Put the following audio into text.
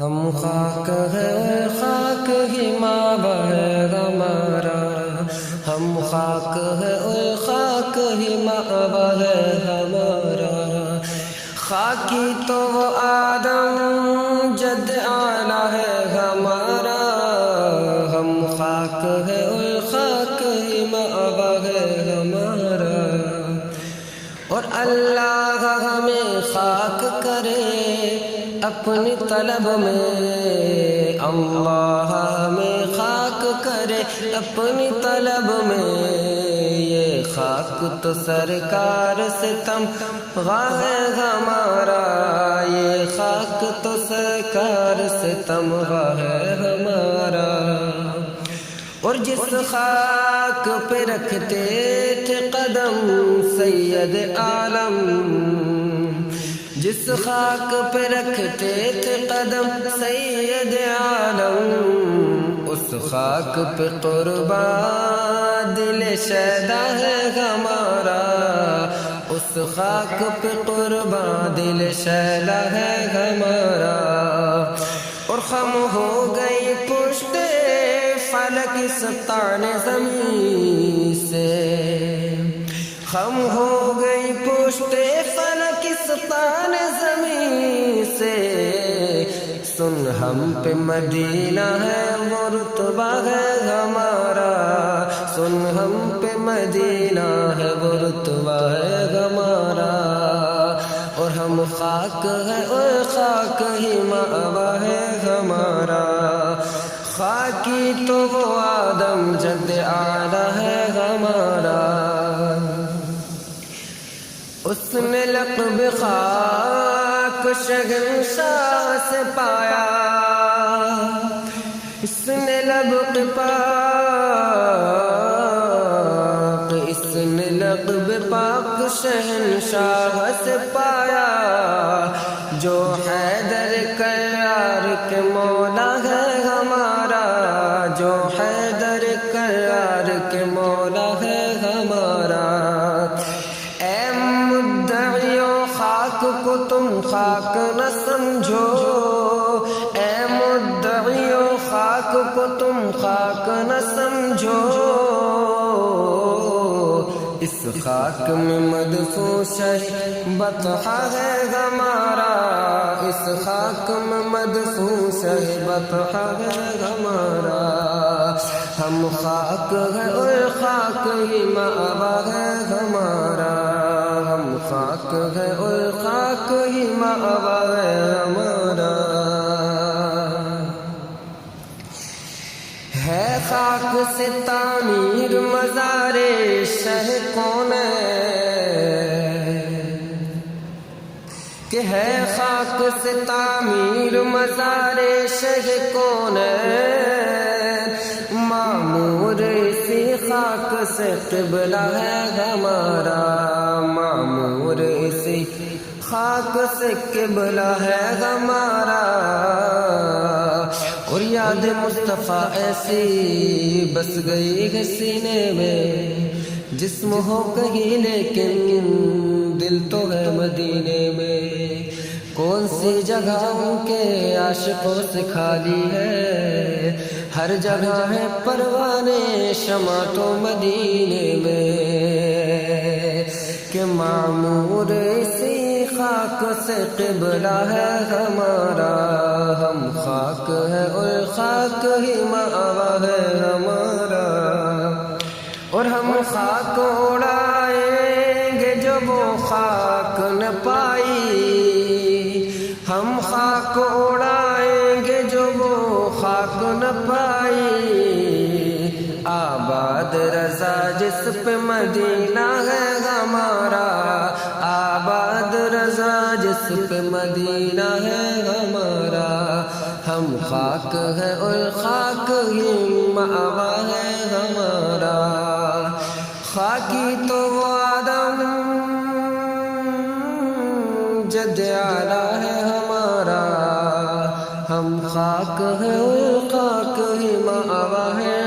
ہم خاک ہے خاک ہی ماں ہے ہمارا، ہم خاک ہے خاک ہی ماں ہے ہمارا، خاکی تو وہ آدم جد آلہ ہے ہمارا، ہم خاک ہے خاک ہی ماں ہے ہمارا، اور اللہ ہمیں خاک کرے اپنی طلب میں، اللہ ہمیں خاک کرے اپنی طلب میں، یہ خاک تو سرکار سے تمغہ ہے ہمارا، یہ خاک تو سرکار سے تمغہ ہے ہمارا، اور جس خاک پہ رکھتے تھے قدم سید عالم، جس خاک پہ رکھتے تھے قدم سید عالم، اس خاک پہ قربان دل شیدا ہے ہمارا، اس خاک پہ قربان دل شیدا ہے ہمارا، اور خم ہو گئی پشت فلک اس تان زمین سے، خم ہو گئی پشت فلک اس تان زمین سے، سن ہم پہ مدینہ ہے وہ رتبہ ہے ہمارا، سن ہم پہ مدینہ ہے وہ رتبہ ہے ہمارا، اور ہم خاک ہے اور خاک ہی ماں ہے ہمارا، خاکی تو وہ آدم جد آلہ ہے ہمارا، اس نے لقب خاک شہنشاہ سے پایا، اس نے لقب پاک، اس نے لقب پاک شہنشاہ سے پایا، جو حیدر کرار کے مولا ہے ہمارا، جو حیدر کرار کے مولا ہے ہمارا، اے مدعیوں خاک کو تم خاک نہ سمجھو، اے مدعیوں خاک کو تم خاک نہ سمجھو، اس خاک میں مدفون شہید بطحہ ہے ہمارا، اس خاک میں مدفون شہید بطحہ ہے ہمارا، ہم خاک ہے اور خاک ہی ماں ہے ہمارا، ہم خاک ہے اور خاک ہی ماں ہے ہمارا، ہے خاک سے تعمیر مزار شہ کون کہ ہے خاک سے تعمیر مزار شہ کون، معمور اسی خاک سے قبلہ ہے ہمارا، معمور اسی خاک سے قبلہ ہے ہمارا، اور یاد مصطفیٰ ایسی بس گئی ہے سینے میں، جسم ہو کہیں لیکن دل تو ہے مدینے میں، کون سی جگہ ان کے عاشقوں سے خالی ہے، ہر جگہ ہے پروانے شمع تو مدینے میں، کہ معمور اسی خاک سے قبلہ ہے ہمارا، ہم خاک ہے اور خاک ہی ماں ہے ہمارا، اور ہم خاک اڑائیں گے جو وہ خاک نہ پائی، ہم خاک اڑائیں گے جو وہ خاک نہ پائی، آباد رضا جس پہ مدینہ ہے ہمارا، آباد رضا جس پہ مدینہ ہے ہمارا، ہم خاک ہے اور خاک ہی ماں ہے ہمارا، خاکی تو وہ آدم جد آلہ ہے ہمارا، ہم خاک ہے اور خاک ہی ماں ہے